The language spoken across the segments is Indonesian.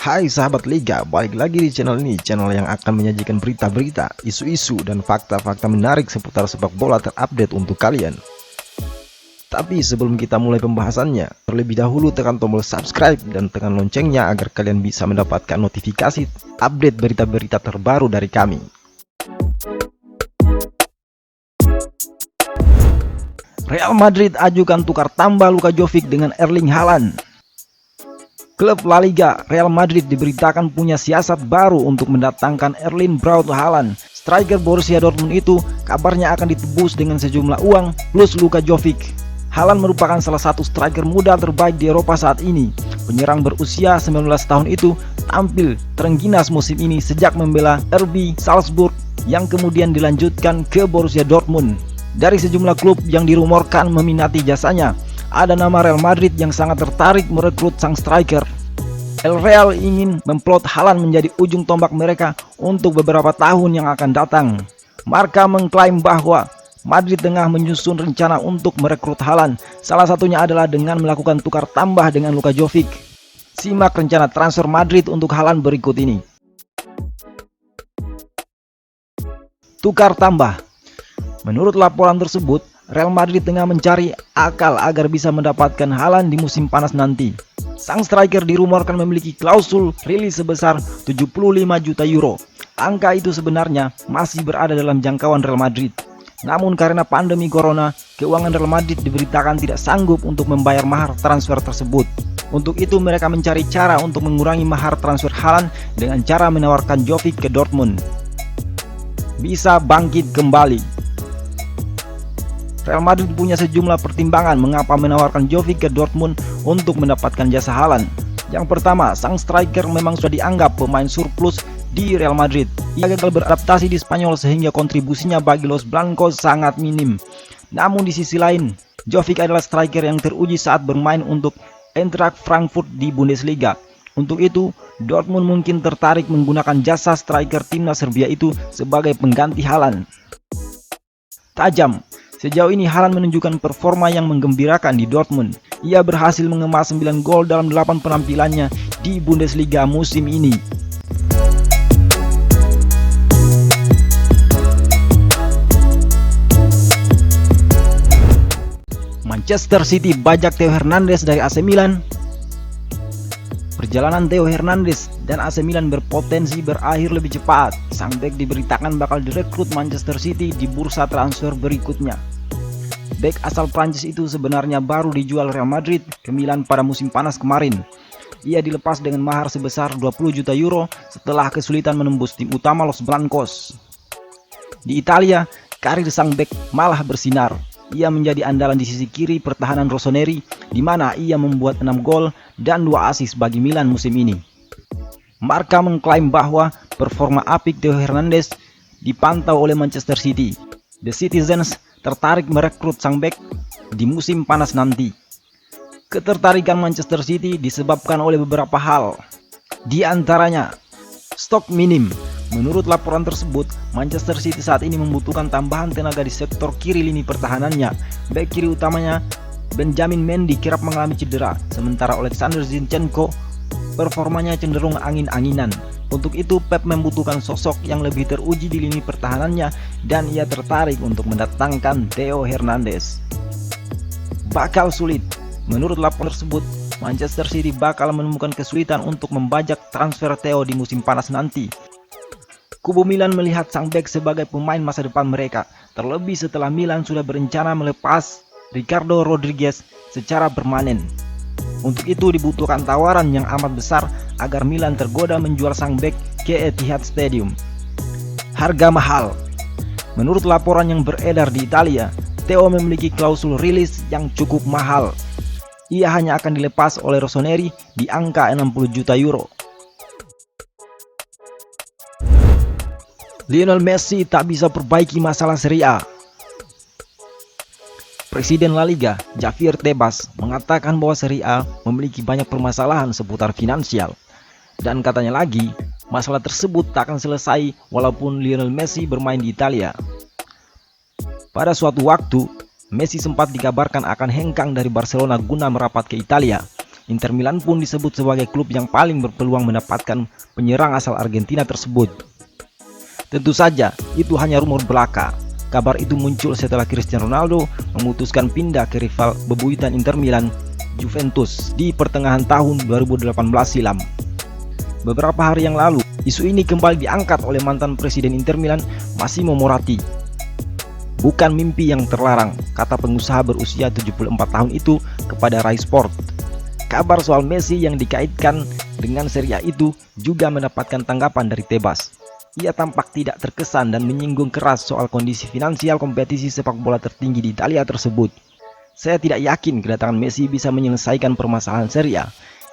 Hai sahabat Liga, balik lagi di channel ini, channel yang akan menyajikan berita-berita, isu-isu, dan fakta-fakta menarik seputar sepak bola terupdate untuk kalian. Tapi sebelum kita mulai pembahasannya, terlebih dahulu tekan tombol subscribe dan tekan loncengnya agar kalian bisa mendapatkan notifikasi update berita-berita terbaru dari kami. Real Madrid ajukan tukar tambah Luka Jovic dengan Erling Haaland. Klub La Liga Real Madrid diberitakan punya siasat baru untuk mendatangkan Erling Braut Haaland. Striker Borussia Dortmund itu kabarnya akan ditebus dengan sejumlah uang plus Luka Jovic. Haaland merupakan salah satu striker muda terbaik di Eropa saat ini. Penyerang berusia 19 tahun itu tampil terengginas musim ini sejak membela RB Salzburg yang kemudian dilanjutkan ke Borussia Dortmund. Dari sejumlah klub yang dirumorkan meminati jasanya, ada nama Real Madrid yang sangat tertarik merekrut sang striker. El Real ingin memplot Haaland menjadi ujung tombak mereka untuk beberapa tahun yang akan datang. Marca mengklaim bahwa Madrid tengah menyusun rencana untuk merekrut Haaland. Salah satunya adalah dengan melakukan tukar tambah dengan Luka Jovic. Simak rencana transfer Madrid untuk Haaland berikut ini. Tukar tambah. Menurut laporan tersebut, Real Madrid tengah mencari akal agar bisa mendapatkan Haaland di musim panas nanti. Sang striker dirumorkan memiliki klausul rilis sebesar 75 juta euro. Angka itu sebenarnya masih berada dalam jangkauan Real Madrid. Namun karena pandemi corona, keuangan Real Madrid diberitakan tidak sanggup untuk membayar mahar transfer tersebut. Untuk itu mereka mencari cara untuk mengurangi mahar transfer Haaland dengan cara menawarkan Jovic ke Dortmund. Bisa bangkit kembali. Real Madrid punya sejumlah pertimbangan mengapa menawarkan Jovic ke Dortmund untuk mendapatkan jasa Haaland. Yang pertama, sang striker memang sudah dianggap pemain surplus di Real Madrid. Ia gagal beradaptasi di Spanyol sehingga kontribusinya bagi Los Blancos sangat minim. Namun di sisi lain, Jovic adalah striker yang teruji saat bermain untuk Eintracht Frankfurt di Bundesliga. Untuk itu, Dortmund mungkin tertarik menggunakan jasa striker timnas Serbia itu sebagai pengganti Haaland. Tajam. Sejauh ini Haaland menunjukkan performa yang menggembirakan di Dortmund. Ia berhasil mengemas 9 gol dalam 8 penampilannya di Bundesliga musim ini. Manchester City bajak Theo Hernandez dari AC Milan. Perjalanan Theo Hernandez dan AC Milan berpotensi berakhir lebih cepat. Sang bek diberitakan bakal direkrut Manchester City di bursa transfer berikutnya. Bek asal Prancis itu sebenarnya baru dijual Real Madrid ke Milan pada musim panas kemarin. Ia dilepas dengan mahar sebesar 20 juta euro setelah kesulitan menembus tim utama Los Blancos. Di Italia, karir sang bek malah bersinar. Ia menjadi andalan di sisi kiri pertahanan Rossoneri, di mana ia membuat 6 gol dan 2 assist bagi Milan musim ini. Marca mengklaim bahwa performa apik Theo Hernandez dipantau oleh Manchester City. The Citizens tertarik merekrut sang bek di musim panas nanti. Ketertarikan Manchester City disebabkan oleh beberapa hal. Di antaranya, stok minim. Menurut laporan tersebut, Manchester City saat ini membutuhkan tambahan tenaga di sektor kiri lini pertahanannya. Bek kiri utamanya Benjamin Mendy kerap mengalami cedera, sementara Alexander Zinchenko performanya cenderung angin-anginan. Untuk itu Pep membutuhkan sosok yang lebih teruji di lini pertahanannya dan ia tertarik untuk mendatangkan Theo Hernandez. Bakal sulit. Menurut laporan tersebut, Manchester City bakal menemukan kesulitan untuk membajak transfer Theo di musim panas nanti. Kubu Milan melihat sang bek sebagai pemain masa depan mereka, terlebih setelah Milan sudah berencana melepas Ricardo Rodriguez secara permanen. Untuk itu dibutuhkan tawaran yang amat besar agar Milan tergoda menjual sang bek ke Etihad Stadium. Harga mahal. Menurut laporan yang beredar di Italia, Theo memiliki klausul rilis yang cukup mahal. Ia hanya akan dilepas oleh Rossoneri di angka 60 juta euro. Lionel Messi tak bisa perbaiki masalah Serie A. Presiden La Liga, Javier Tebas, mengatakan bahwa Serie A memiliki banyak permasalahan seputar finansial. Dan katanya lagi, masalah tersebut tak akan selesai walaupun Lionel Messi bermain di Italia. Pada suatu waktu, Messi sempat dikabarkan akan hengkang dari Barcelona guna merapat ke Italia. Inter Milan pun disebut sebagai klub yang paling berpeluang mendapatkan penyerang asal Argentina tersebut. Tentu saja, itu hanya rumor belaka. Kabar itu muncul setelah Cristiano Ronaldo memutuskan pindah ke rival bebuyutan Inter Milan, Juventus, di pertengahan tahun 2018 silam. Beberapa hari yang lalu, isu ini kembali diangkat oleh mantan presiden Inter Milan, Massimo Moratti. Bukan mimpi yang terlarang, kata pengusaha berusia 74 tahun itu kepada Rai Sport. Kabar soal Messi yang dikaitkan dengan Serie A itu juga mendapatkan tanggapan dari Tebas. Ia tampak tidak terkesan dan menyinggung keras soal kondisi finansial kompetisi sepak bola tertinggi di Italia tersebut. Saya tidak yakin kedatangan Messi bisa menyelesaikan permasalahan Serie A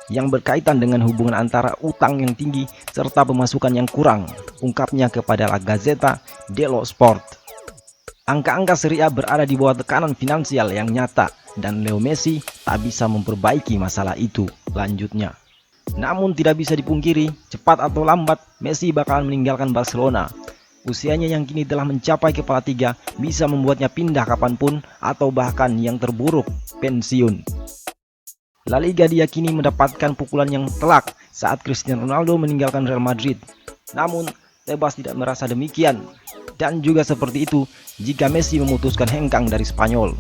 yang berkaitan dengan hubungan antara utang yang tinggi serta pemasukan yang kurang, ungkapnya kepada La Gazzetta dello Sport. Angka-angka Serie A berada di bawah tekanan finansial yang nyata dan Leo Messi tak bisa memperbaiki masalah itu, lanjutnya. Namun tidak bisa dipungkiri, cepat atau lambat Messi bakalan meninggalkan Barcelona. Usianya yang kini telah mencapai kepala tiga bisa membuatnya pindah kapanpun atau bahkan yang terburuk, pensiun. La Liga diyakini mendapatkan pukulan yang telak saat Cristiano Ronaldo meninggalkan Real Madrid. Namun, Tebas tidak merasa demikian. Dan juga seperti itu jika Messi memutuskan hengkang dari Spanyol.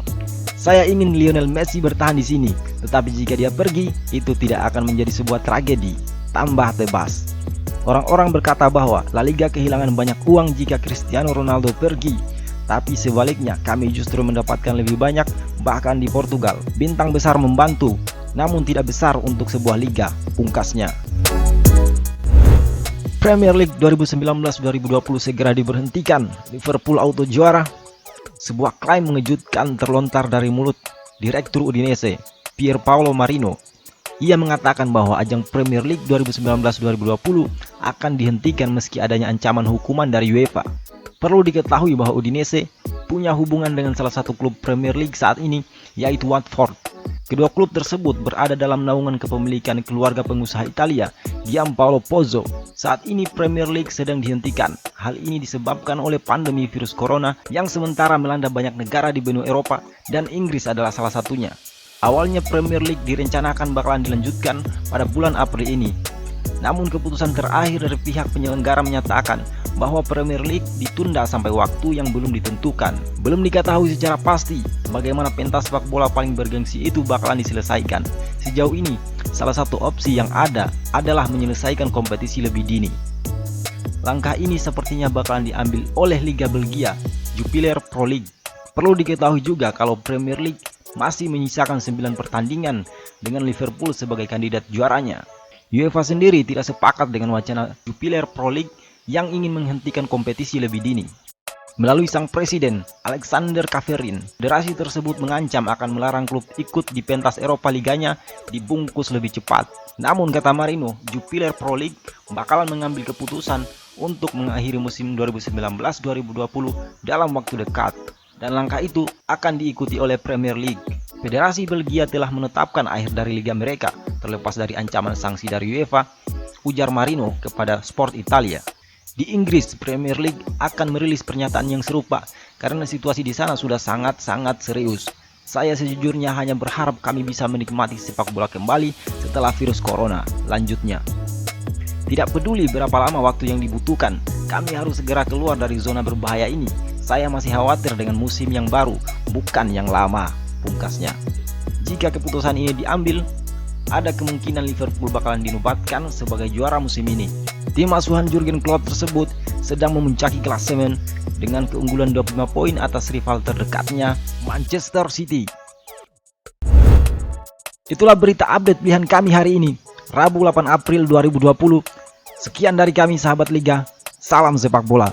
Saya ingin Lionel Messi bertahan di sini, tetapi jika dia pergi, itu tidak akan menjadi sebuah tragedi, tambah Tebas. Orang-orang berkata bahwa La Liga kehilangan banyak uang jika Cristiano Ronaldo pergi, tapi sebaliknya kami justru mendapatkan lebih banyak, bahkan di Portugal. Bintang besar membantu, namun tidak besar untuk sebuah liga, pungkasnya. Premier League 2019-2020 segera diberhentikan, Liverpool auto juara. Sebuah klaim mengejutkan terlontar dari mulut Direktur Udinese, Pierpaolo Marino. Ia mengatakan bahwa ajang Premier League 2019-2020 akan dihentikan meski adanya ancaman hukuman dari UEFA. Perlu diketahui bahwa Udinese punya hubungan dengan salah satu klub Premier League saat ini, yaitu Watford. Kedua klub tersebut berada dalam naungan kepemilikan keluarga pengusaha Italia, Giampaolo Pozzo. Saat ini Premier League sedang dihentikan. Hal ini disebabkan oleh pandemi virus corona yang sementara melanda banyak negara di benua Eropa dan Inggris adalah salah satunya. Awalnya Premier League direncanakan bakalan dilanjutkan pada bulan April ini. Namun keputusan terakhir dari pihak penyelenggara menyatakan bahwa Premier League ditunda sampai waktu yang belum ditentukan. Belum diketahui secara pasti bagaimana pentas sepak bola paling bergengsi itu bakalan diselesaikan. Sejauh ini, salah satu opsi yang ada adalah menyelesaikan kompetisi lebih dini. Langkah ini sepertinya bakalan diambil oleh Liga Belgia, Jupiler Pro League. Perlu diketahui juga kalau Premier League masih menyisakan 9 pertandingan dengan Liverpool sebagai kandidat juaranya. UEFA sendiri tidak sepakat dengan wacana Jupiler Pro League yang ingin menghentikan kompetisi lebih dini. Melalui sang presiden, Alexander Kaverin, federasi tersebut mengancam akan melarang klub ikut di pentas Eropa liganya dibungkus lebih cepat. Namun kata Marino, Jupiler Pro League bakalan mengambil keputusan untuk mengakhiri musim 2019-2020 dalam waktu dekat. Dan langkah itu akan diikuti oleh Premier League. Federasi Belgia telah menetapkan akhir dari liga mereka, terlepas dari ancaman sanksi dari UEFA, ujar Marino kepada Sport Italia. Di Inggris, Premier League akan merilis pernyataan yang serupa karena situasi di sana sudah sangat-sangat serius. Saya sejujurnya hanya berharap kami bisa menikmati sepak bola kembali setelah virus corona, lanjutnya. Tidak peduli berapa lama waktu yang dibutuhkan, kami harus segera keluar dari zona berbahaya ini. Saya masih khawatir dengan musim yang baru, bukan yang lama, pungkasnya. Jika keputusan ini diambil, ada kemungkinan Liverpool bakalan dinobatkan sebagai juara musim ini. Tim asuhan Jurgen Klopp tersebut sedang memuncaki klasemen dengan keunggulan 25 poin atas rival terdekatnya, Manchester City. Itulah berita update pilihan kami hari ini, Rabu 8 April 2020. Sekian dari kami sahabat Liga, salam sepak bola.